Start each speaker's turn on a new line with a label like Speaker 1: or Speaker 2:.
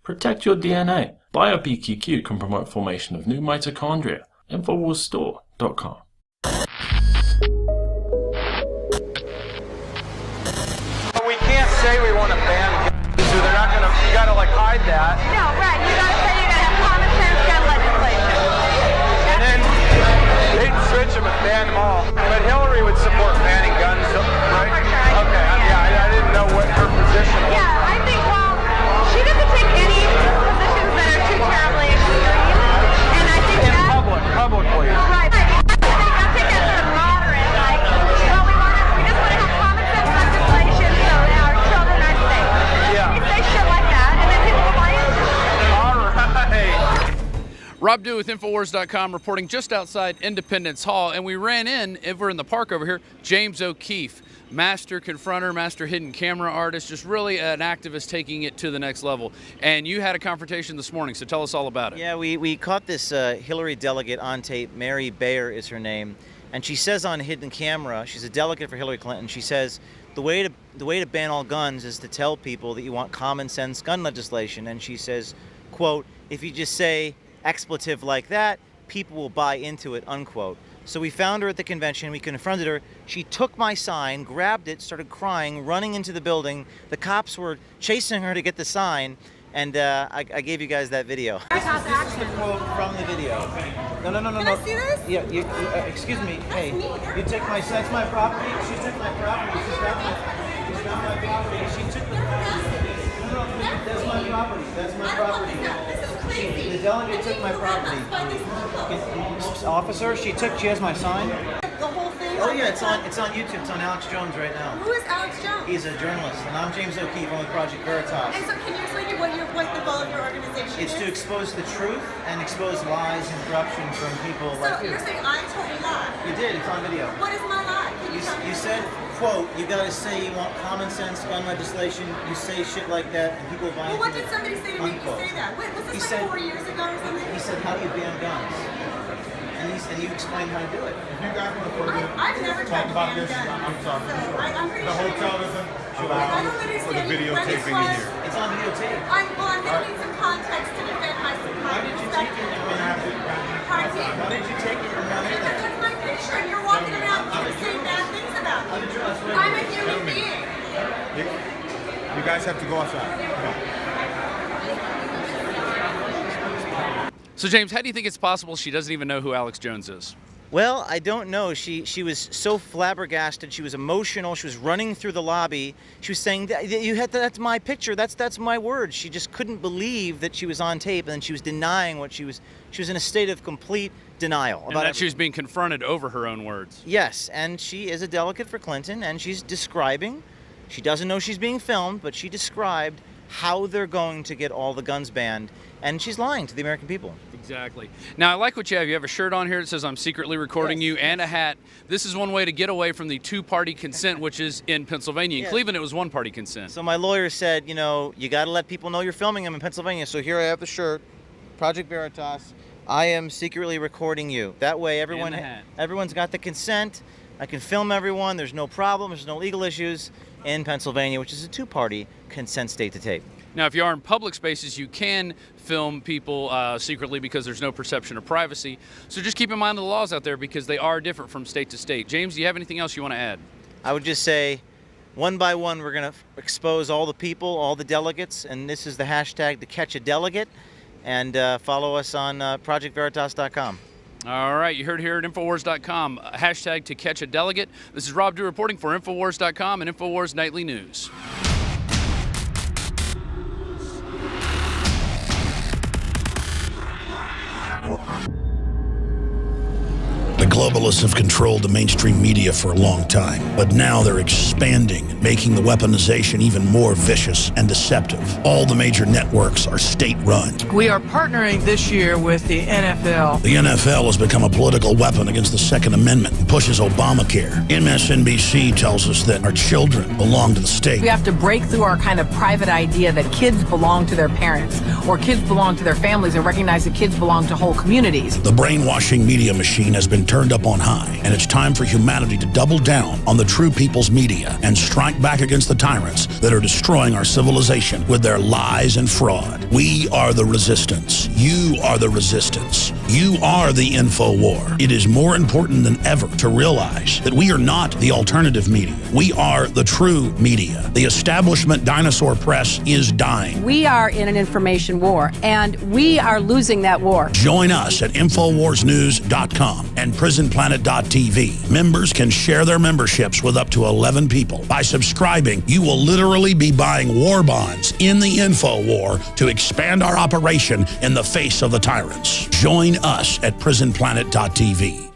Speaker 1: Protect your DNA. BioPQQ can promote formation of new mitochondria. Infowarsstore.com.
Speaker 2: We can't say we want to ban guns, so they're not going to, you got to like hide that.
Speaker 3: No, right, you got to say you're going to have common sense gun legislation.
Speaker 2: And then they'd switch them and ban them all. But Hillary would support banning guns, right?
Speaker 3: For sure.
Speaker 2: Okay, I didn't know what her position was.
Speaker 3: Yeah, I think, well, she doesn't take any positions that are too terribly extreme. And I think
Speaker 2: In
Speaker 3: that...
Speaker 2: publicly.
Speaker 3: Right. I think that's sort of moderate. Like, well, we just want to have common sense legislation so that our children are safe.
Speaker 2: Yeah.
Speaker 3: You say shit like that, and then people will buy into it.
Speaker 2: All right.
Speaker 4: Rob Dew with Infowars.com reporting just outside Independence Hall, and we ran in, if we're in the park over here, James O'Keefe, master confronter, master hidden camera artist, just really an activist taking it to the next level. And you had a confrontation this morning, so tell us all about it.
Speaker 5: Yeah, we caught this Hillary delegate on tape. Mary Bayer is her name, and she says on hidden camera, she's a delegate for Hillary Clinton. She says the way to ban all guns is to tell people that you want common sense gun legislation. And she says, quote, if you just say expletive like that, people will buy into it, unquote. So we found her at the convention, we confronted her, she took my sign, grabbed it, started crying, running into the building. The cops were chasing her to get the sign, and I gave you guys that video.
Speaker 3: This
Speaker 5: is the quote from the video. No.
Speaker 3: Can I see this?
Speaker 5: Yeah, excuse me, hey, you took my sign, it's my property, she took my property, she's got my property, she took the property. No, that's my property, that's my property. The delegate took my property. Officer, she has my sign.
Speaker 3: The whole thing?
Speaker 5: Oh yeah, it's on YouTube. It's on Alex Jones right now.
Speaker 3: Who is Alex Jones?
Speaker 5: He's a journalist, and I'm James O'Keefe. I'm with Project Veritas.
Speaker 3: And so can you explain to me what the goal of your organization is?
Speaker 5: It's to expose the truth and expose lies and corruption from people like
Speaker 3: So
Speaker 5: you.
Speaker 3: you're saying I told a lie?
Speaker 5: You did. It's on video.
Speaker 3: What is my lie? Can you tell me?
Speaker 5: You said, quote, you gotta say you want common sense gun legislation. You say shit like that, and people buy
Speaker 3: Well, what
Speaker 5: into
Speaker 3: did
Speaker 5: it.
Speaker 3: somebody say to make you say that? Wait, was this like 4 years ago or something?
Speaker 5: He said, how do you ban guns? And you explained how to do it.
Speaker 6: If you guys want to further
Speaker 3: I've never tried
Speaker 6: talk
Speaker 3: to
Speaker 6: about
Speaker 3: ban
Speaker 6: this,
Speaker 3: guns.
Speaker 6: I'm sorry.
Speaker 3: So I'm pretty
Speaker 6: The
Speaker 3: sure
Speaker 6: hotel doesn't allow
Speaker 3: I don't
Speaker 6: for the
Speaker 3: understand.
Speaker 6: videotaping in here.
Speaker 5: It's on videotape.
Speaker 3: I'm going to need some context to defend my
Speaker 5: Why did you take it?
Speaker 3: Pardon me?
Speaker 5: Why did you take it and run in there?
Speaker 3: That's my picture, and you're walking around saying bad things about me. I'm a human being.
Speaker 6: You guys have to go outside. Come on.
Speaker 4: So James, how do you think it's possible she doesn't even know who Alex Jones is?
Speaker 5: Well, I don't know. She was so flabbergasted. She was emotional. She was running through the lobby. She was saying, that's my picture. That's my words. She just couldn't believe that she was on tape, and then she was denying what she was in a state of complete denial.
Speaker 4: And that she was being confronted over her own words.
Speaker 5: Yes, and she is a delegate for Clinton, and she's describing, she doesn't know she's being filmed, but she described how they're going to get all the guns banned, and she's lying to the American people.
Speaker 4: Exactly. Now, I like what you have. You have a shirt on here that says, I'm secretly recording you, and a hat. This is one way to get away from the two-party consent, which is in Pennsylvania. In Cleveland, it was one-party consent.
Speaker 5: So my lawyer said, you got to let people know you're filming them in Pennsylvania. So here I have the shirt, Project Veritas. I am secretly recording you. That way, everyone's got the consent. I can film everyone. There's no problem. There's no legal issues in Pennsylvania, which is a two-party consent state to tape.
Speaker 4: Now, if you are in public spaces, you can film people secretly because there's no perception of privacy. So just keep in mind the laws out there because they are different from state to state. James, do you have anything else you want to add?
Speaker 5: I would just say, one by one, we're going to expose all the people, all the delegates, and this is the hashtag to catch a delegate. And follow us on ProjectVeritas.com.
Speaker 4: All right, you heard here at Infowars.com, hashtag to catch a delegate. This is Rob Dew reporting for Infowars.com and Infowars Nightly News.
Speaker 7: The globalists have controlled the mainstream media for a long time, but now they're expanding, making the weaponization even more vicious and deceptive. All the major networks are state-run.
Speaker 8: We are partnering this year with the NFL.
Speaker 7: The NFL has become a political weapon against the Second Amendment and pushes Obamacare. MSNBC tells us that our children belong to the state.
Speaker 8: We have to break through our kind of private idea that kids belong to their parents or kids belong to their families and recognize that kids belong to whole communities.
Speaker 7: The brainwashing media machine has been turned turned up on high, and it's time for humanity to double down on the true people's media and strike back against the tyrants that are destroying our civilization with their lies and fraud. We are the resistance. You are the resistance. You are the info war. It is more important than ever to realize that we are not the alternative media. We are the true media. The establishment dinosaur press is dying.
Speaker 9: We are in an information war, and we are losing that war.
Speaker 7: Join us at InfoWarsNews.com and PrisonPlanet.tv. Members can share their memberships with up to 11 people. By subscribing, you will literally be buying war bonds in the info war to expand our operation in the face of the tyrants. Join us at PrisonPlanet.tv.